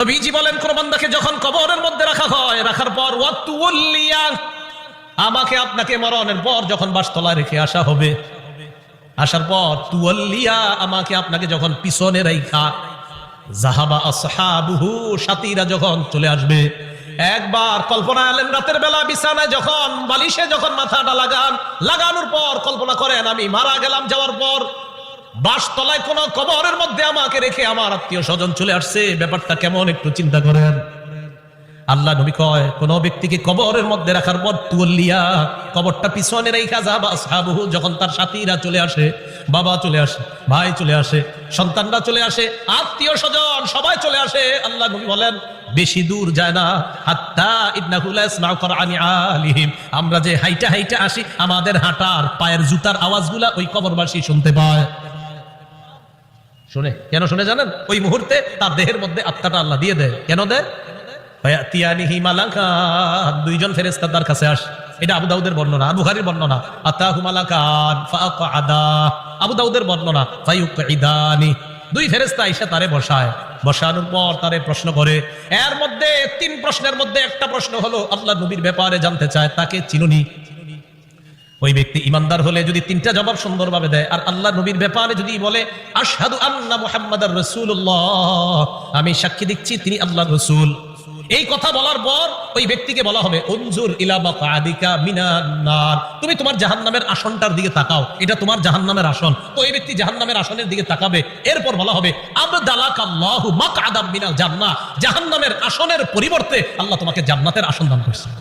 নবীজি বলেন, কোন বান্দাকে যখন কবরের মধ্যে রাখা হয়, রাখার পর ওয়াতুল্লিয়া, আমাকে আপনাকে মরণের পর যখন বাসতলায় রেখে আসা হবে, আসার পর তুয়াল্লিয়া, আমাকে আপনাকে যখন পিছনে রাইখা জাহাবা আসহাবুহু, সাথীরা যখন চলে আসবে। একবার কল্পনা আলেন, রাতের বেলা বিছানায় যখন বালিশে যখন মাথাটা লাগানোর পর কল্পনা করেন আমি মারা গেলাম, যাওয়ার পর বাসতলায় কোন কবরের মধ্যে আমাকে রেখে আমার আত্মীয় স্বজন চলে আসছে, ব্যাপারটা কেমন একটু চিন্তা করেন। আল্লাহ নবী কয়, কোন ব্যক্তিকে কবরের মধ্যে রাখার পর তুয়াল্লিয়া, কবরটা পিছনে রাইখা যাবা আসহাবুহু, যখন তার সাথীরা চলে আসে, বাবা চলে আসে, ভাই চলে আসে, সন্তানরা চলে আসে, আত্মীয় স্বজন সবাই চলে আসে, আল্লাহ নবী বলেন বেশি দূর যায় না, হাত্তা ইন্নাহু লা ইয়াসমাউ কুরআনি আলিহিম, আমরা যে হাইটা হাইটা আসি, আমাদের হাঁটার পায়ের জুতার আওয়াজগুলা ওই কবরবাসী শুনতে পায়। শুনে কেন শুনে জানেন? ওই মুহূর্তে তার দেহের মধ্যে আত্মাটা আল্লাহ দিয়ে দেয়। কেন দেয়? দুইজন ফেরেশতা তার কাছে আসে। এটা আবু দাউদের বর্ণনা, বুখারীর বর্ণনা। আতাহু মালাকান ফাআকআদা, আবু দাউদের বর্ণনা ফায়ুকঈদানি। দুই ফেরেশতা এসে তারে বসায়, বসানোর পর তারে প্রশ্ন করে। এর মধ্যে তিন প্রশ্নের মধ্যে একটা প্রশ্ন হলো আল্লাহ নবীর ব্যাপারে জানতে চায়, তাকে চিনুনি? ওই ব্যক্তি ইমানদার হলে যদি তিনটা জবাব সুন্দরভাবে দেয়, আর আল্লাহ নবীর ব্যাপারে যদি বলে আশহাদু আন্না মুহাম্মাদার রাসূলুল্লাহ, আমি সাক্ষী দিচ্ছি তিনি আল্লাহর রাসূল, এই কথা বলার পর ওই ব্যক্তিকে বলা হবে উনজুর ইলা মাকআদিকা মিনান নার, তুমি তোমার জাহান্নামের আসনটার দিকে তাকাও, এটা তোমার জাহান্নামের আসন। তো এই ব্যক্তি জাহান্নামের আসনের দিকে তাকাবে। এরপর বলা হবে আবদালাকাল্লাহু মাকআদাম মিনাল জান্নাহ, জাহান্নামের আসনের পরিবর্তে আল্লাহ তোমাকে জান্নাতের আসন দান করেছেন।